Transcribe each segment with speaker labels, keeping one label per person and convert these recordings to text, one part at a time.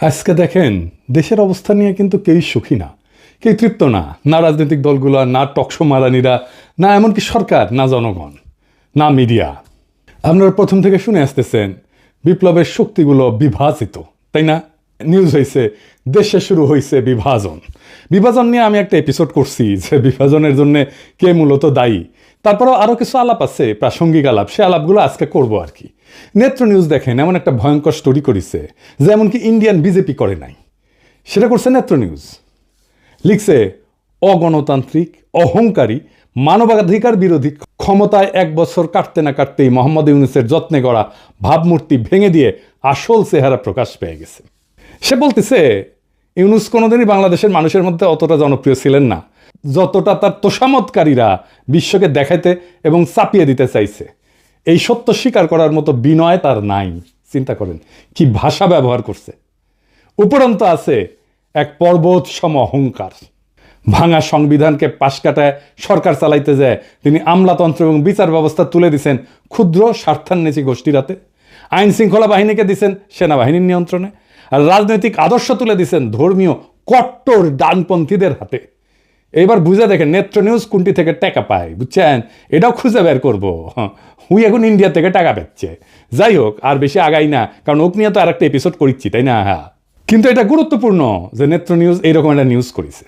Speaker 1: আজকে দেখেন দেশের অবস্থা নিয়ে কিন্তু কেউই সুখী না, কেউ তৃপ্ত না, না রাজনৈতিক দলগুলো, না টকশো মারানিরা, না এমনকি সরকার, না জনগণ, না মিডিয়া। আপনারা প্রথম থেকে শুনে আসতেছেন বিপ্লবের শক্তিগুলো বিভাজিত, তাই না? নিউজ হয়েছে দেশে শুরু হয়েছে বিভাজন। বিভাজন নিয়ে আমি একটা এপিসোড করছি যে বিভাজনের জন্য কে মূলত দায়ী। তারপরেও আরও কিছু আলাপ আছে, প্রাসঙ্গিক আলাপ, সে আলাপগুলো আজকে করব আর কি। নেত্র নিউজ দেখেন এমন একটা ভয়ঙ্কর স্টোরি করেছে যে এমনকি ইন্ডিয়ান বিজেপি করে নাই, সেটা করছে নেত্র নিউজ। লিখছে অগণতান্ত্রিক, অহংকারী, মানবাধিকার বিরোধী, ক্ষমতায় 1 বছর কাটতে না কাটতেই মোহাম্মদ ইউনূসের যত্নে গড়া ভাবমূর্তি ভেঙে দিয়ে আসল চেহারা প্রকাশ পেয়ে গেছে। সে বলতেছে ইউনূস কোনোদিনই বাংলাদেশের মানুষের মধ্যে অতটা জনপ্রিয় ছিলেন না যতটা তার তোষামতকারীরা বিশ্বকে দেখাইতে এবং চাপিয়ে দিতে চাইছে। এই সত্য স্বীকার করার মতো বিনয় তার নাই। চিন্তা করেন কি ভাষা ব্যবহার করছে। উপরন্ত আছে এক পর্বত সম অহংকার। ভাঙা সংবিধানকে পাশ কাটায় সরকার চালাইতে যায় তিনি আমলাতন্ত্র এবং বিচার ব্যবস্থা তুলে দিছেন ক্ষুদ্র স্বার্থান্বেষী গোষ্ঠীর হাতে। আইন শৃঙ্খলা বাহিনীকে দিছেন সেনাবাহিনীর নিয়ন্ত্রণে, আর রাজনৈতিক আদর্শ তুলে দিছেন ধর্মীয় কট্টর ডানপন্থীদের হাতে। এইবার বুঝে দেখেন নেত্র নিউজ কোনটি থেকে টাকা পায়, বুঝছেন? এটাও খুঁজে বের করবো। হুই এখন ইন্ডিয়া থেকে টাকা পাচ্ছে। যাই হোক, আর বেশি আগাই না, কারণ ওক নিয়ে তো আর একটা এপিসোড করিচ্ছি, তাই না? হ্যাঁ, কিন্তু এটা গুরুত্বপূর্ণ যে নেত্র নিউজ এইরকম একটা নিউজ করেছে।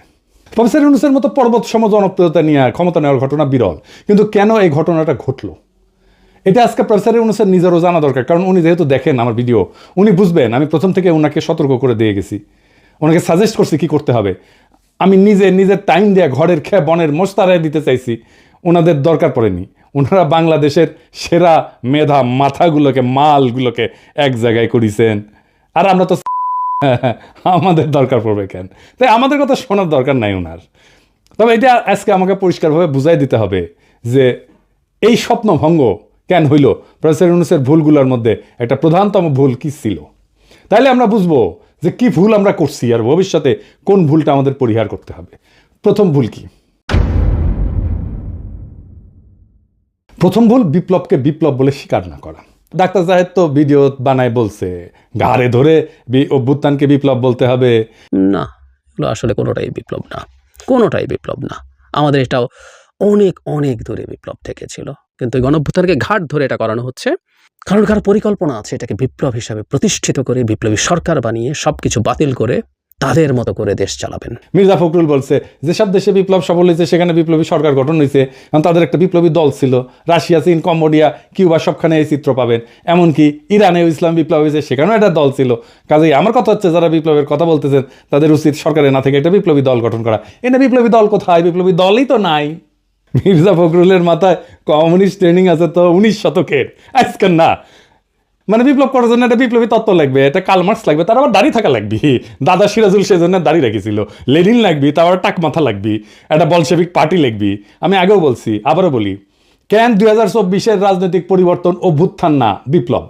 Speaker 1: প্রফেসর ইউনূসের মতো পর্বত সম জনপ্রিয়তা নিয়ে ক্ষমতা নেওয়ার ঘটনা বিরল, কিন্তু কেন এই ঘটনাটা ঘটলো এটা আজকে প্রফেসর ইউনূসের নিজেরও জানা দরকার। কারণ উনি যেহেতু দেখেন আমার ভিডিও, উনি বুঝবেন আমি প্রথম থেকে ওনাকে সতর্ক করে দিয়ে গেছি, ওনাকে সাজেস্ট করছি কি করতে হবে। আমি নিজের টাইম দিয়ে ঘরের খেয়ে বনের মোস্তারায় দিতে চাইছি, ওনাদের দরকার পড়েনি। ওনারা বাংলাদেশের সেরা মেধা মাথাগুলোকে, মালগুলোকে এক জায়গায় করেছেন, আর আমরা তো আমাদের দরকার পড়বে কেন? তাই আমাদের কথা শোনার দরকার নাই ওনার। তবে এটা আজকে আমাকে পরিষ্কারভাবে বুঝাই দিতে হবে যে এই স্বপ্নভঙ্গ কেন হইল, প্রফেসর ইউনূসের ভুলগুলোর মধ্যে একটা প্রধানতম ভুল কি ছিল। তাইলে আমরা বুঝবো যে কি ভুল আমরা করছি আর ভবিষ্যতে কোন ভুলটা আমাদের পরিহার করতে হবে। প্রথম ভুল কি? প্রথম ভুল বিপ্লবকে বিপ্লব বলে স্বীকার না করা। ডাক্তার জাহেদ তো ভিডিও বানায় বলছে ঘাড়ে ধরে অভ্যুত্থানকে বিপ্লব বলতে হবে।
Speaker 2: না, এগুলো আসলে কোনোটাই বিপ্লব না, কোনোটাই বিপ্লব না। আমাদের এটাও অনেক অনেক দূরে বিপ্লব থেকে ছিল, কিন্তু গণঅভ্যুত্থানকে ঘাট ধরে এটা করানো হচ্ছে। কারণ কারো পরিকল্পনা আছে এটাকে বিপ্লব হিসাবে প্রতিষ্ঠিত করে, বিপ্লবী সরকার বানিয়ে সবকিছু বাতিল করে তাদের মতো করে দেশ চালাবেন।
Speaker 1: মির্জা ফখরুল বলছে যেসব দেশে বিপ্লব সফল হয়েছে সেখানে বিপ্লবী সরকার গঠন হয়েছে, কারণ তাদের একটা বিপ্লবী দল ছিল। রাশিয়া, চীন, কম্বোডিয়া, কিউবা সবখানে এই চিত্র পাবেন। এমনকি ইরানেও ইসলাম বিপ্লব হয়েছে, সেখানেও একটা দল ছিল। কাজেই আমার কথা হচ্ছে যারা বিপ্লবের কথা বলতেছেন তাদের উচিত সরকারে না থেকে একটা বিপ্লবী দল গঠন করা। এনে বিপ্লবী দল কোথায়? বিপ্লবী দলই তো নাই। মির্জা ফখরুলের মাথায় কমিউনিস্ট ট্রেনিং আছে তো 19 শতকের, আজকাল না। মানে বিপ্লব করার জন্য একটা বিপ্লবী তত্ত্ব লাগবে, একটা কার্ল মার্কস লাগবে, তার আবার দাড়ি থাকা লাগবে। দাদা সিরাজুল সেই জন্য দাড়ি রেখেছিল। লেনিন লাগবি, তার আবার টাক মাথা লাগবি, একটা বলশেভিক পার্টি লাগবি। আমি আগেও বলছি, আবারও বলি, কেন 2024-এর রাজনৈতিক পরিবর্তন অভ্যুত্থান না বিপ্লব?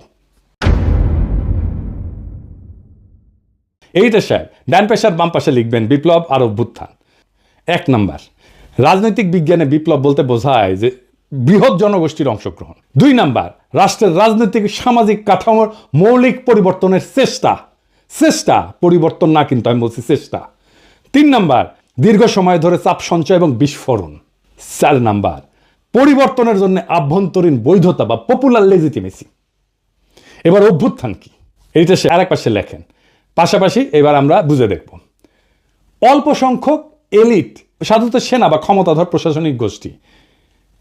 Speaker 1: এইটা স্যার ডান পেশার বাম পাশে লিখবেন বিপ্লব আর অভ্যুত্থান। 1 নাম্বার, রাজনৈতিক বিজ্ঞানে বিপ্লব বলতে বোঝায় যে বৃহৎ জনগোষ্ঠীর অংশগ্রহণ। 2 নাম্বার, রাষ্ট্রের রাজনৈতিক সামাজিক কাঠামোর মৌলিক পরিবর্তনের চেষ্টা, পরিবর্তন না, কিন্তু আমি বলছি চেষ্টা। 3 নাম্বার, দীর্ঘ সময় ধরে চাপ সঞ্চয় এবং বিস্ফোরণ। 4 নাম্বার, পরিবর্তনের জন্য আভ্যন্তরীণ বৈধতা বা পপুলার লেজিটিমেসি। এবার অভ্যুত্থান কি, এইটা সে আর এক পাশে লেখেন। পাশাপাশি এবার আমরা বুঝে দেখব। অল্প সংখ্যক এলিট, সাধারণত সেনা বা ক্ষমতাধর প্রশাসনিক গোষ্ঠী,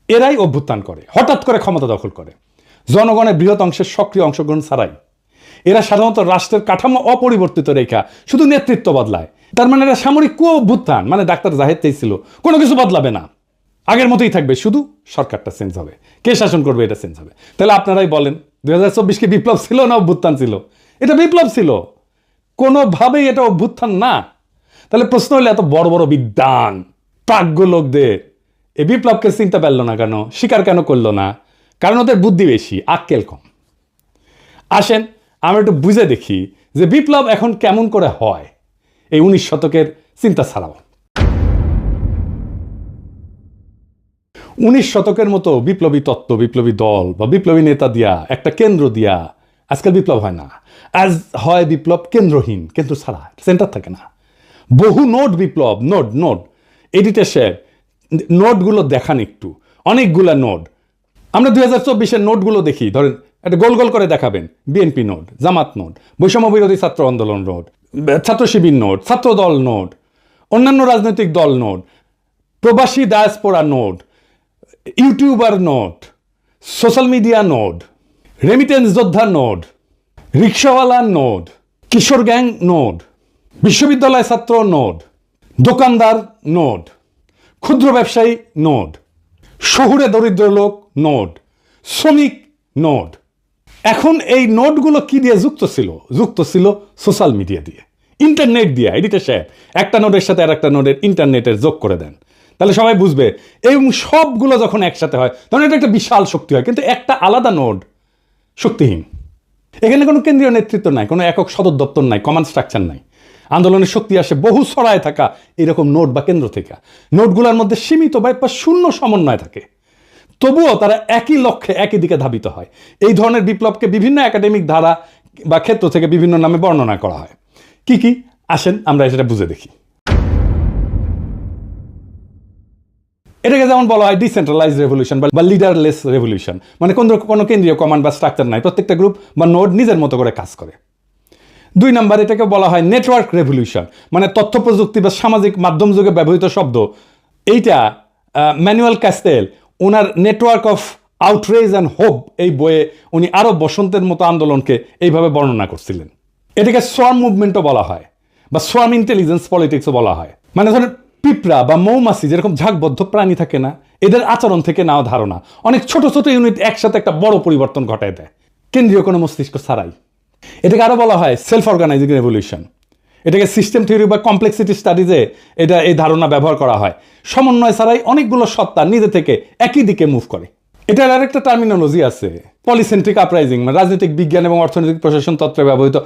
Speaker 1: এরাই অভ্যুত্থান করে, হঠাৎ করে ক্ষমতা দখল করে জনগণের বৃহৎ অংশের সক্রিয় অংশগ্রহণ ছাড়াই। এরা সাধারণত রাষ্ট্রের কাঠামো অপরিবর্তিত রেখা, শুধু নেতৃত্ব বদলায়। তার মানে এরা সামরিক অভ্যুত্থান, মানে ডাক্তার জাহেদ চাইছিল কোনো কিছু বদলাবে না, আগের মতোই থাকবে, শুধু সরকারটা চেঞ্জ হবে, কে শাসন করবে এটা চেঞ্জ হবে। তাহলে আপনারাই বলেন 2024 কি বিপ্লব ছিল না অভ্যুত্থান ছিল? এটা বিপ্লব ছিল, কোনোভাবেই এটা অভ্যুত্থান না। তাহলে প্রশ্ন হলে এত বড় বড় বিদ্বান প্রাজ্ঞ লোকদের এই বিপ্লবকে চিন্তা পারল না কেন, স্বীকার কেন করলো না? কারণ ওদের বুদ্ধি বেশি, আক্কেল কম। আসেন আমরা একটু বুঝে দেখি যে বিপ্লব এখন কেমন করে হয় এই 19 শতকের চিন্তা ছাড়াও। 19 শতকের মতো বিপ্লবী তত্ত্ব, বিপ্লবী দল বা বিপ্লবী নেতা দিয়া, একটা কেন্দ্র দিয়া আজকাল বিপ্লব হয় না। আজ হয় বিপ্লব কেন্দ্রহীন, কেন্দ্র ছাড়া, সেন্টার থাকে না। বহু নোড বিপ্লব, নোড নোড এডিটর শেয়ার নোটগুলো দেখান একটু, অনেকগুলা নোট। আমরা 2024-এর নোটগুলো দেখি, ধরেন একটা গোল গোল করে দেখাবেন, বিএনপি নোট, জামাত নোট, বৈষম্য বিরোধী ছাত্র আন্দোলন নোট, ছাত্র শিবির নোট, ছাত্র দল নোট, অন্যান্য রাজনৈতিক দল নোট, প্রবাসী diaspora note, YouTuber note, social media note, remittance যোদ্ধা নোট, রিক্সাওয়ালা নোট, কিশোর গ্যাং নোট, বিশ্ববিদ্যালয় ছাত্র নোট, দোকানদার নোট, ক্ষুদ্র ব্যবসায়ী নোট, শহুরে দরিদ্র লোক নোট, শ্রমিক নোট। এখন এই নোটগুলো কি দিয়ে যুক্ত ছিল? যুক্ত ছিল সোশ্যাল মিডিয়া দিয়ে, ইন্টারনেট দিয়ে। এডিটর সাহেব একটা নোটের সাথে আর একটা নোটের ইন্টারনেটের যোগ করে দেন, তাহলে সবাই বুঝবে। এবং সবগুলো যখন একসাথে হয় তখন এটা একটা বিশাল শক্তি হয়। কিন্তু একটা আলাদা নোট শক্তিহীন। এখানে কোনো কেন্দ্রীয় নেতৃত্ব নাই, কোনো একক সদর দপ্তর নাই, কমান্ড স্ট্রাকচার নাই। আন্দোলনের শক্তি আসে বহু ছড়ায় থাকা এরকম নোট বা কেন্দ্র থেকে। নোটগুলোর মধ্যে সীমিত বা শূন্য সমন্বয় থাকে, তবুও তারা একই লক্ষ্যে একই দিকে ধাবিত হয়। এই ধরনের বিপ্লবকে বিভিন্ন একাডেমিক ধারা বা ক্ষেত্র থেকে বিভিন্ন নামে বর্ণনা করা হয়। কি কি আসেন আমরা সেটা বুঝে দেখি। এটাকে যেমন বলা হয় ডিসেন্ট্রালাইজ রেভলিউশন বা লিডারলেস রেভলিউশন, মানে কোনো কেন্দ্রীয় কমান্ড বা স্ট্রাকচার নাই, প্রত্যেকটা গ্রুপ বা নোড নিজের মতো করে কাজ করে। 2 নম্বর, এটাকে বলা হয় নেটওয়ার্ক রেভলিউশন, মানে তথ্য প্রযুক্তি বা সামাজিক মাধ্যম যুগে ব্যবহৃত শব্দ। এইটা manual castle owner network of outrage and hope এই বইয়ে উনি আরও বসন্তের মতো আন্দোলনকে এইভাবে বর্ণনা করছিলেন। এটাকে সোয়ার্ম মুভমেন্টও বলা হয় বা সোয়ার্ম ইন্টেলিজেন্স পলিটিক্সও বলা হয়। মানে ধরেন পিঁপড়া বা মৌমাছি যেরকম ঝাঁকবদ্ধ প্রাণী থাকে না, এদের আচরণ থেকে নেওয়া ধারণা অনেক ছোট ছোট ইউনিট একসাথে একটা বড় পরিবর্তন ঘটায় দেয়, কেন্দ্রীয় কোনো মস্তিষ্ক ছাড়াই। এটাকে আরো বলা হয় সেলফ অর্গানাইজিং রেভলিউশন। এটাকে সিস্টেম থিওরি বা কমপ্লেক্সিটি স্টাডিজে এই ধারণা ব্যবহার করা হয়। সমন্বয় ছাড়াই অনেকগুলো সত্তা নিজে থেকে একই দিকে মুভ করে। এটার আরেকটা টার্মিনোলজি আছে, পলিসেন্ট্রিক আপরাইজিং, মানে রাজনৈতিক বিজ্ঞান এবং অর্থনৈতিক প্রশাসন তত্ত্বে ব্যবহৃত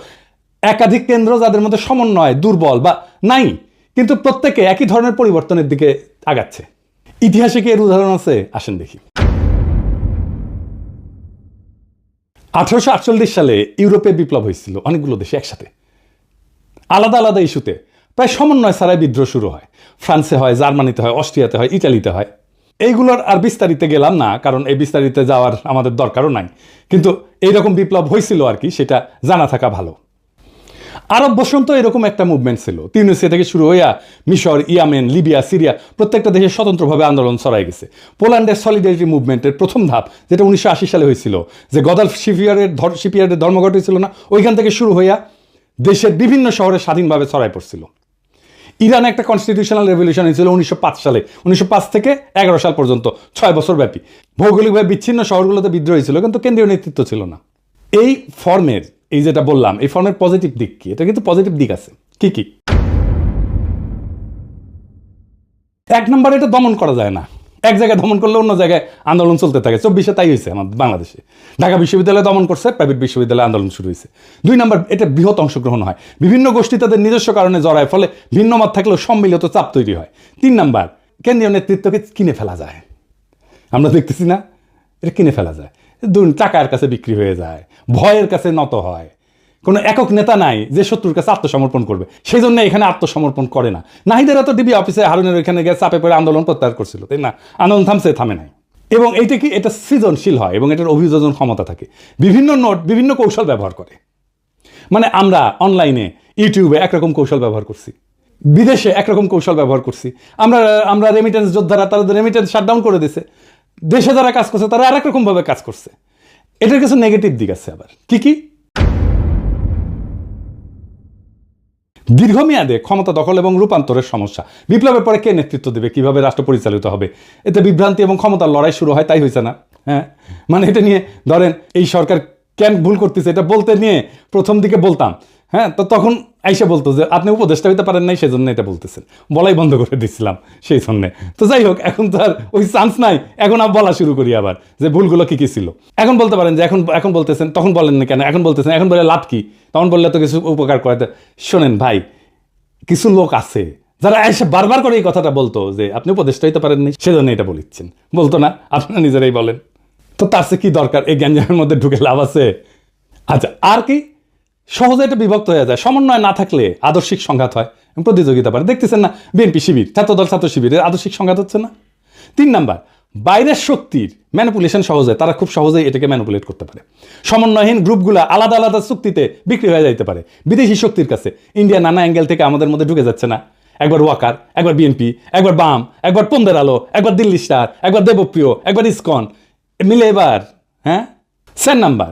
Speaker 1: একাধিক কেন্দ্র যাদের মধ্যে সমন্বয় দুর্বল বা নাই, কিন্তু প্রত্যেকে একই ধরনের পরিবর্তনের দিকে আগাচ্ছে। ইতিহাসে কি এর উদাহরণ আছে? আসেন দেখি। 1848 সালে ইউরোপে বিপ্লব হয়েছিল অনেকগুলো দেশে একসাথে, আলাদা আলাদা ইস্যুতে। প্রায় সমন্বয় ছাড়াই বিদ্রোহ শুরু হয়। ফ্রান্সে হয়, জার্মানিতে হয়, অস্ট্রিয়াতে হয়, ইটালিতে হয়। এইগুলোর আর বিস্তারিতে গেলাম না, কারণ এই বিস্তারিতে যাওয়ার আমাদের দরকারও নাই। কিন্তু এইরকম বিপ্লব হয়েছিল আর কি, সেটা জানা থাকা ভালো। আরব বসন্ত এরকম একটা মুভমেন্ট ছিল। তিউনিসিয়া থেকে শুরু হইয়া মিশর, ইয়ামেন, লিবিয়া, সিরিয়া প্রত্যেকটা দেশে স্বতন্ত্রভাবে আন্দোলন ছড়াই গেছে। পোল্যান্ডের সলিডারিটি মুভমেন্টের প্রথম ধাপ, যেটা 1980 সালে হয়েছিল, যে গদালফ শিপিয়ার্ডের ধর্মঘট হয়েছিল না, ওইখান থেকে শুরু হইয়া দেশের বিভিন্ন শহরে স্বাধীনভাবে ছড়াই পড়ছিল। ইরানে একটা কনস্টিটিউশনাল রেভলিউশন হয়েছিল 1905 সালে। 1905 থেকে 11 সাল পর্যন্ত 6 বছর ব্যাপী। ভৌগোলিকভাবে বিচ্ছিন্ন শহরগুলোতে বিদ্রোহ হয়েছিল, কিন্তু কেন্দ্রীয় নেতৃত্ব ছিল না। এই ফর্মের, এই যেটা বললাম, এই ফর্মের পজিটিভ দিক কি? এটা কিন্তু পজিটিভ দিক আছে। কি কি? 1 নম্বর, এটা দমন করা যায় না। এক জায়গায় দমন করলে অন্য জায়গায় আন্দোলন চলতে থাকে। 24-এ তাই হয়েছে আমাদের বাংলাদেশে। ঢাকা বিশ্ববিদ্যালয় দমন করছে, প্রাইভেট বিশ্ববিদ্যালয়ে আন্দোলন শুরু হয়েছে। 2 নম্বর, এটা বৃহৎ অংশগ্রহণ হয়, বিভিন্ন গোষ্ঠী তাদের নিজস্ব কারণে জড়ায়, ফলে ভিন্ন মত থাকলেও সম্মিলিত চাপ তৈরি হয়। 3 নম্বর, কেন্দ্রীয় নেতৃত্বকে কিনে ফেলা যায়। আমরা দেখতেছি না, এটা কিনে ফেলা যায়। টাকার কাছে বিক্রি হয়ে যায়, ভয়ের কাছে নত হয়। কোনো একক নেতা নাই যে শত্রুর কাছে আত্মসমর্পণ করবে, সেই জন্য এখানে আত্মসমর্পণ করে না। নাহিদেরা তো ডিবি অফিসে হারুনের ওইখানে গিয়ে চাপে পড়ে আন্দোলন প্রত্যাহার করছিল, তাই না? আন্দোলন থামে নাই। এবং এইটা কি, এটা সৃজনশীল হয় এবং এটার অভিযোজন ক্ষমতা থাকে। বিভিন্ন নোট বিভিন্ন কৌশল ব্যবহার করে। মানে আমরা অনলাইনে ইউটিউবে একরকম কৌশল ব্যবহার করছি, বিদেশে একরকম কৌশল ব্যবহার করছি। আমরা রেমিটেন্স যোদ্ধারা তাদের রেমিটেন্স শাটডাউন করে দিছে, দেশে যারা কাজ করছে তারা আরেক রকম ভাবে কাজ করছে। এটার কিছু নেগেটিভ দিক আছে আবার। কি কি? দীর্ঘমেয়াদে ক্ষমতা দখল এবং রূপান্তরের সমস্যা। বিপ্লবের পরে কে নেতৃত্ব দেবে, কিভাবে রাষ্ট্র পরিচালিত হবে, এতে বিভ্রান্তি এবং ক্ষমতার লড়াই শুরু হয়। তাই হয়েছে না? হ্যাঁ, মানে এটা নিয়ে ধরেন এই সরকার কেন ভুল করতেছে, এটা বলতে নিয়ে প্রথম দিকে বলতাম, হ্যাঁ, তো তখন আইসা বলতো যে আপনি উপদেষ্টা হইতে পারেন নাই, সেজন্য এটা বলতেছেন, বলাই বন্ধ করে দিচ্ছিলাম সেই জন্যে। তো যাই হোক, এখন তো আর ওই চান্স নাই, এখন আর বলা শুরু করি আবার যে ভুলগুলো কি কি ছিল। এখন বলতে পারেন যে এখন বলতেছেন, তখন বলেন না কেন, এখন বলতেছেন, এখন বলে লাভ কি, তখন বললে তো কিছু উপকার করে। শোনেন ভাই, কিছু লোক আছে যারা এসে বারবার করে এই কথাটা বলতো যে আপনি উপদেষ্টা হইতে পারেননি, সেজন্য এটা বলিচ্ছেন। বলতো না? আপনারা নিজেরাই বলেন। তো তার চেয়ে কি দরকার এই গ্যাঞ্জামের মধ্যে ঢুকে লাভ আছে? আচ্ছা, আর কি? সহজে এটা বিভক্ত হয়ে যায়। সমন্বয় না থাকলে আদর্শিক সংঘাত হয়, প্রতিযোগিতা বাড়ে। দেখতেছেন না বিএনপি শিবির, ছাত্রদল ছাত্র শিবিরের আদর্শিক সংঘাত হচ্ছে না। 3 নাম্বার, বাইরের শক্তির ম্যানিপুলেশন সহজ হয়, তারা খুব সহজেই এটাকে ম্যানিপুলেট করতে পারে। সমন্বয়হীন গ্রুপগুলা আলাদা আলাদা চুক্তিতে বিক্রি হয়ে যাইতে পারে বিদেশি শক্তির কাছে। ইন্ডিয়া নানা অ্যাঙ্গেল থেকে আমাদের মধ্যে ঢুকে যাচ্ছে না, একবার ওয়াকার, একবার বিএনপি, একবার বাম, একবার পন্দের আলো, একবার দিল্লি স্টার, একবার দেবপ্রিয়, একবার ইসকন মিলে এবার। হ্যাঁ। 4 নাম্বার,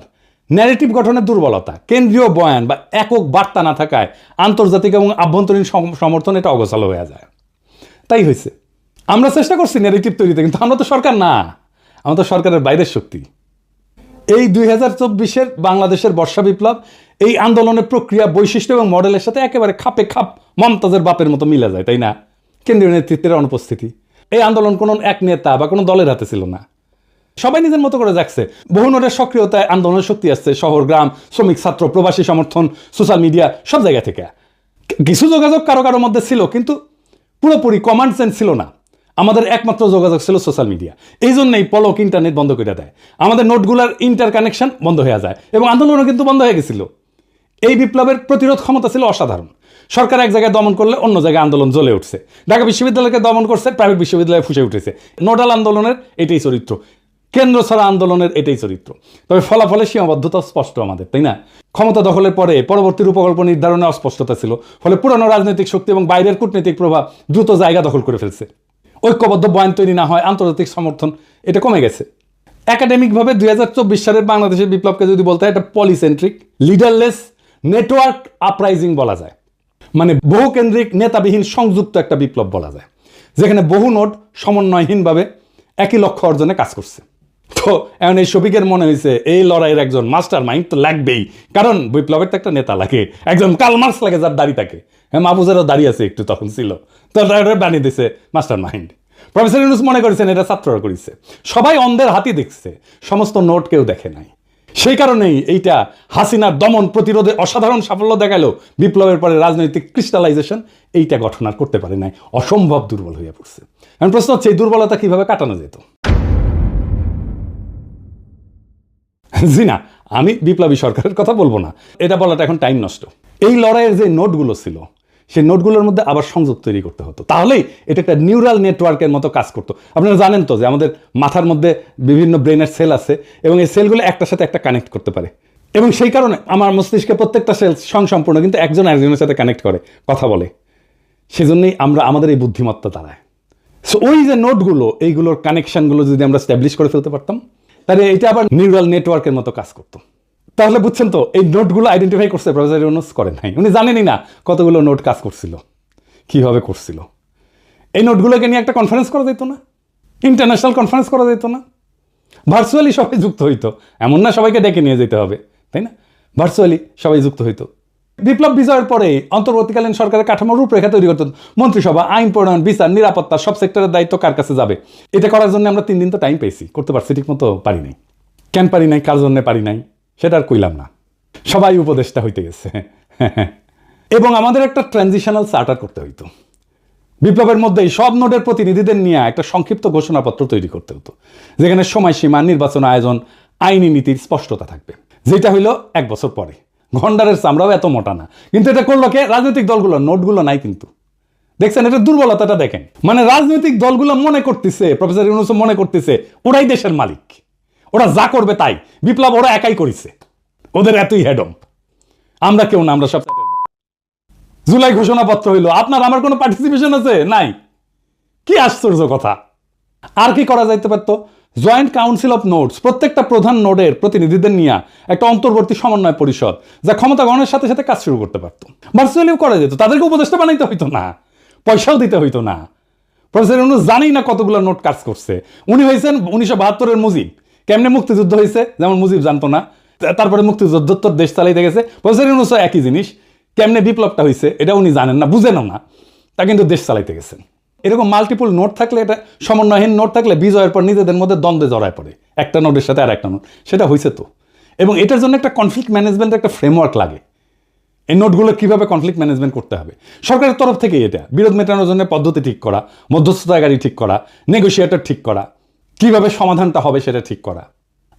Speaker 1: ন্যারেটিভ গঠনের দুর্বলতা, কেন্দ্রীয় বয়ান বা একক বার্তা না থাকায় আন্তর্জাতিক এবং আভ্যন্তরীণ সমর্থন এটা অগোছালো হয়ে যায়। তাই হয়েছে। আমরা চেষ্টা করছি ন্যারেটিভ তৈরিতে, কিন্তু আমরা তো সরকার না, আমরা তো সরকারের বাইরের শক্তি। এই 2024-এর বাংলাদেশের বর্ষা বিপ্লব এই আন্দোলনের প্রক্রিয়া, বৈশিষ্ট্য এবং মডেলের সাথে একেবারে খাপে খাপ মমতাজের বাপের মতো মিলে যায়, তাই না? কেন্দ্রীয় নেতৃত্বের অনুপস্থিতি। এই আন্দোলন কোনো এক নেতা বা কোনো দলের হাতে ছিল না, সবাই নিজের মতো করে যাচ্ছে। বহু নোটের সক্রিয়তায় আন্দোলনের শক্তি আসছে শহর, গ্রাম, শ্রমিক, ছাত্র, প্রবাসী সমর্থন, সোশ্যাল মিডিয়া, সব জায়গা থেকে। কিছু যোগাযোগ কারো কারোর মধ্যে ছিল, কিন্তু পুরোপুরি কমান্ড সেন্স ছিল না। আমাদের একমাত্র যোগাযোগ ছিল সোশ্যাল মিডিয়া। এই জন্যই পলক ইন্টারনেট বন্ধ করে দেয়, আমাদের নোটগুলার ইন্টার কানেকশন বন্ধ হয়ে যায়, এবং আন্দোলনও কিন্তু বন্ধ হয়ে গেছিল। এই বিপ্লবের প্রতিরোধ ক্ষমতা ছিল অসাধারণ। সরকার এক জায়গায় দমন করলে অন্য জায়গায় আন্দোলন জ্বলে উঠছে। ঢাকা বিশ্ববিদ্যালয়কে দমন করছে, প্রাইভেট বিশ্ববিদ্যালয়ে ফুসে উঠেছে। নোডাল আন্দোলনের এটাই চরিত্র, কেন্দ্র ছাড়া আন্দোলনের এটাই চরিত্র। তবে ফলাফলের সীমাবদ্ধতা স্পষ্ট আমাদের, তাই না? ক্ষমতা দখলের পরে পরবর্তী রূপকল্প নির্ধারণে অস্পষ্টতা ছিল, ফলে পুরানো রাজনৈতিক শক্তি এবং বাইরের কূটনৈতিক প্রভাব দ্রুত জায়গা দখল করে ফেলছে। ঐক্যবদ্ধ বয়ান তৈরি না হয়, আন্তর্জাতিক সমর্থন এটা কমে গেছে। একাডেমিকভাবে 2024 সালের বাংলাদেশের বিপ্লবকে যদি বলতে হয়, এটা পলিসেন্ট্রিক, লিডারলেস, নেটওয়ার্ক আপরাইজিং বলা যায়। মানে বহুকেন্দ্রিক, নেতাবিহীন, সংযুক্ত একটা বিপ্লব বলা যায়, যেখানে বহু নোট সমন্বয়হীনভাবে একই লক্ষ্য অর্জনে কাজ করছে। তো এখন এই শফিকের মনে হয়েছে এই লড়াইয়ের একজন মাস্টার মাইন্ড তো লাগবেই, কারণ বিপ্লবের তো একটা নেতা লাগে, একজন কার্ল মার্কস লাগে যার দাড়ি থাকে। হ্যাঁ, মাহফুজেরও দাড়ি আছে একটু, তখন ছিল, তো বানিয়ে দিছে মাস্টার মাইন্ড। প্রফেসর ইউনূস মনে করেছেন এটা ছাত্ররা করেছে। সবাই অন্ধের হাতি দেখছে, সমস্ত নোট কেউ দেখে নাই। সেই কারণেই এইটা হাসিনার দমন প্রতিরোধে অসাধারণ সাফল্য দেখালো, বিপ্লবের পরে রাজনৈতিক ক্রিস্টালাইজেশন এইটা গঠন আর করতে পারে নাই, অসম্ভব দুর্বল হয়ে পড়ছে। এখন প্রশ্ন হচ্ছে এই দুর্বলতা কিভাবে কাটানো যেত? জি না, আমি বিপ্লবী সরকারের কথা বলবো না, এটা বলাটা এখন টাইম নষ্ট। এই লড়াইয়ের যে নোটগুলো ছিল, সেই নোটগুলোর মধ্যে আবার সংযোগ তৈরি করতে হতো, তাহলেই এটা একটা নিউরাল নেটওয়ার্কের মতো কাজ করতো। আপনারা জানেন তো যে আমাদের মাথার মধ্যে বিভিন্ন ব্রেনের সেল আছে, এবং এই সেলগুলো একটার সাথে একটা কানেক্ট করতে পারে, এবং সেই কারণে আমার মস্তিষ্কে প্রত্যেকটা সেল সংসম্পূর্ণ, কিন্তু একজন আরেকজনের সাথে কানেক্ট করে, কথা বলে। সেজন্যই আমরা আমাদের এই বুদ্ধিমত্তা দাঁড়ায়। সো ওই যে নোটগুলো, এইগুলোর কানেকশনগুলো যদি আমরা স্ট্যাবলিশ করে ফেলতে পারতাম, তাহলে এটা আবার নিউরাল নেটওয়ার্কের মতো কাজ করতো। তাহলে বুঝছেন তো, এই নোটগুলো আইডেন্টিফাই করছে প্রফেসর ইউনূস, করেন নাই। উনি জানেনই না কতগুলো নোট কাজ করছিল, কিভাবে করছিল। এই নোটগুলোকে নিয়ে একটা কনফারেন্স করা যেত না? ইন্টারন্যাশনাল কনফারেন্স করা যেত না? ভার্চুয়ালি সবাই যুক্ত হইতো, এমন না সবাইকে ডেকে নিয়ে যেতে হবে, তাই না? ভার্চুয়ালি সবাই যুক্ত হইতো। বিপ্লব বিজয়ের পরে অন্তর্বর্তীকালীন সরকারের কাঠামোর রূপরেখা তৈরি করতে মন্ত্রিসভা, আইন প্রণয়ন, বিচার, নিরাপত্তা, সব সেক্টরের দায়িত্ব কার কাছে যাবে, এটা করার জন্য আমরা 3 দিন তো টাইম পেয়েছি, করতে পারছি ঠিক মতো? পারি নাই। কেন পারি নাই, কার জন্য পারি নাই, সেটা আর কইলাম না, সবাই উপদেষ্টা হইতে গেছে। এবং আমাদের একটা ট্রানজিশনাল চার্টার করতে হইতো। বিপ্লবের মধ্যেই সব নোটের প্রতিনিধিদের নিয়ে একটা সংক্ষিপ্ত ঘোষণাপত্র তৈরি করতে হতো, যেখানে সময়সীমা, নির্বাচন আয়োজন, আইনি নীতির স্পষ্টতা থাকবে, যেটা হইলো 1 বছর পরে। ঘন্টারের চামড়াও এত মোটা না, কিন্তু এটা করলো কে? রাজনৈতিক দলগুলো। নোটগুলো নাই কিন্তু। দেখছেন এটা দুর্বলতাটা দেখেন। মানে রাজনৈতিক দলগুলো মনে করতেছে, প্রফেসর ইউনূস মনে করতেছে ওরাই দেশের মালিক, ওরা যা করবে তাই, বিপ্লব ওরা একাই করেছে, ওদের এতই হেডম, আমরা কেউ না, আমরা সব। জুলাই ঘোষণাপত্র হইলো, আপনার আমার কোনো পার্টিসিপেশন আছে? নাই। কি আশ্চর্য কথা। আর কি করা যাইতে পারতো? জয়েন্ট কাউন্সিল অফ নোটস, প্রত্যেকটা প্রধান নোডের প্রতিনিধিদের নিয়ে একটা অন্তর্বর্তী সমন্বয় পরিষদ, যা ক্ষমতা গ্রহণের সাথে সাথে কাজ শুরু করতে পারতো। ভার্চুয়ালিও করা যেত, তাদেরকে উপদেষ্টা বানাইতে হইতো না, পয়সাও দিতে হইতো না। প্রফেসর ইউনূস জানেই না কতগুলো নোট কাজ করছে। উনি হয়েছেন 1972-এর মুজিব, কেমনে মুক্তিযুদ্ধ হয়েছে যেমন মুজিব জানতো না, তারপরে মুক্তিযুদ্ধোত্তর দেশ চালাইতে গেছে। প্রফেসর ইউনূসও একই জিনিস, কেমনে বিপ্লবটা হয়েছে এটা উনি জানেন না, বুঝেনও না, তা কিন্তু দেশ চালাইতে গেছেন। এরকম মাল্টিপল নোট থাকলে, এটা সমন্বয়হীন নোট থাকলে বিজয়ের পর নিজেদের মধ্যে দ্বন্দ্বে জড়ায় পড়ে, একটা নোটের সাথে আর একটা নোট। সেটা হয়েছে তো। এবং এটার জন্য একটা কনফ্লিক্ট ম্যানেজমেন্ট, একটা ফ্রেমওয়ার্ক লাগে। এই নোটগুলো কীভাবে কনফ্লিক্ট ম্যানেজমেন্ট করতে হবে, সরকারের তরফ থেকে এটা বিরোধ মেটানোর জন্য পদ্ধতি ঠিক করা, মধ্যস্থতাকারী ঠিক করা, নেগোসিয়েটর ঠিক করা, কিভাবে সমাধানটা হবে সেটা ঠিক করা।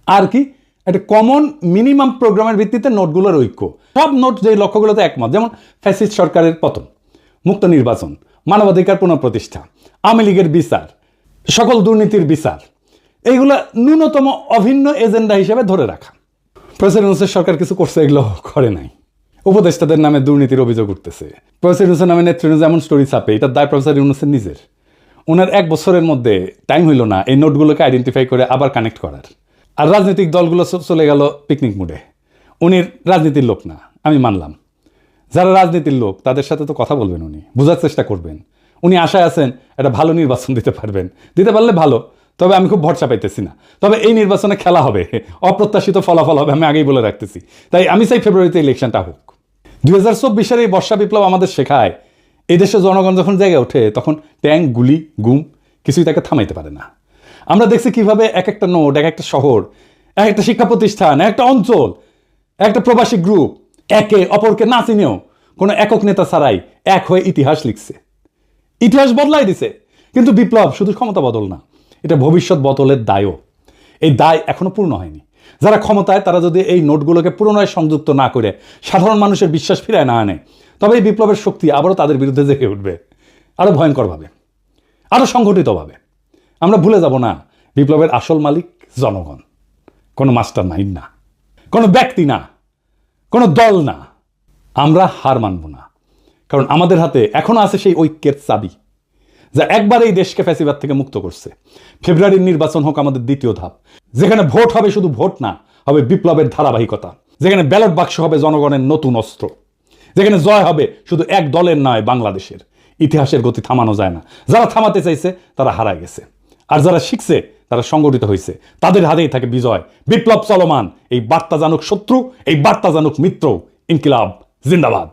Speaker 1: আর কি? একটা কমন মিনিমাম প্রোগ্রামের ভিত্তিতে নোটগুলোর ঐক্য। সব নোট যে লক্ষ্যগুলোতে একমত, যেমন ফ্যাসিস্ট সরকারের পতন, মুক্ত নির্বাচন, মানবাধিকার পুনঃপ্রতিষ্ঠা, আওয়ামী লীগের বিচার, সকল দুর্নীতির বিচার, এইগুলা ন্যূনতম অভিন্ন এজেন্ডা হিসেবে ধরে রাখা। প্রফেসর ইউনূসের সরকার কিছু করছে, এগুলো করে নাই। উপদেষ্টাদের নামে দুর্নীতির অভিযোগ উঠতেছে। প্রফেসর ইউনূসের নামে নেতৃত্ব এমন স্টোরি ছাপে, এটার দায় প্রফেসর ইউনূসের নিজের। ওনার 1 বছরের মধ্যে টাইম হইল না এই নোটগুলোকে আইডেন্টিফাই করে আবার কানেক্ট করার। আর রাজনৈতিক দলগুলো চলে গেল পিকনিক মুডে। উনি রাজনীতির লোক না, আমি মানলাম। যারা রাজনীতির লোক তাদের সাথে তো কথা বলবেন, উনি বোঝার চেষ্টা করবেন। উনি আশায় আছেন একটা ভালো নির্বাচন দিতে পারবেন, দিতে পারলে ভালো। তবে আমি খুব ভরসা পাইতেছি না। তবে এই নির্বাচনে খেলা হবে, অপ্রত্যাশিত ফলাফল হবে, আমি আগেই বলে রাখতেছি। তাই আমি চাই ফেব্রুয়ারিতে ইলেকশনটা হোক। 2024 এই বর্ষা বিপ্লব আমাদের শেখায়, এই দেশে জনগণ যখন জেগে ওঠে তখন ট্যাঙ্ক, গুলি, গুম কিছুই তাকে থামাইতে পারে না। আমরা দেখছি কিভাবে এক একটা নোট, এক একটা শহর, এক একটা শিক্ষা প্রতিষ্ঠান, এক একটা অঞ্চল, একটা প্রবাসী গ্রুপ একে অপরকে না চিনেও কোনো একক নেতা ছাড়াই এক হয়ে ইতিহাস লিখছে, ইতিহাস বদলাই দিছে। কিন্তু বিপ্লব শুধু ক্ষমতা বদল না, এটা ভবিষ্যৎ বদলের দায়ও। এই দায় এখনো পূর্ণ হয়নি। যারা ক্ষমতায় তারা যদি এই নোটগুলোকে পুনরায় সংযুক্ত না করে সাধারণ মানুষের বিশ্বাস ফিরায় না আনে, তবে এই বিপ্লবের শক্তি আবারও তাদের বিরুদ্ধে জেগে উঠবে, আরো ভয়ঙ্করভাবে, আরো সংগঠিতভাবে। আমরা ভুলে যাব না, বিপ্লবের আসল মালিক জনগণ, কোনো মাস্টার মাইন্ড না, কোনো ব্যক্তি না, কোনো দল না। আমরা হার মানব না, কারণ আমাদের হাতে এখনো আছে সেই ঐক্যের চাবি, যা একবার এই দেশকে ফ্যাসিবাদ থেকে মুক্ত করছে। ফেব্রুয়ারির নির্বাচন হোক আমাদের দ্বিতীয় ধাপ, যেখানে ভোট হবে শুধু ভোট না, হবে বিপ্লবের ধারাবাহিকতা, যেখানে ব্যালট বাক্স হবে জনগণের নতুন অস্ত্র, যেখানে জয় হবে শুধু এক দলের নয়, বাংলাদেশের। ইতিহাসের গতি থামানো যায় না। যারা থামাতে চাইছে তারা হারায় গেছে, আর যারা শিখছে তারা সংগঠিত হয়েছে, তাদের হাতেই থাকে বিজয়। বিপ্লব চলমান, এই বার্তা জানুক শত্রু, এই বার্তা জানুক মিত্র। ইনকিলাব জিন্দাবাদ।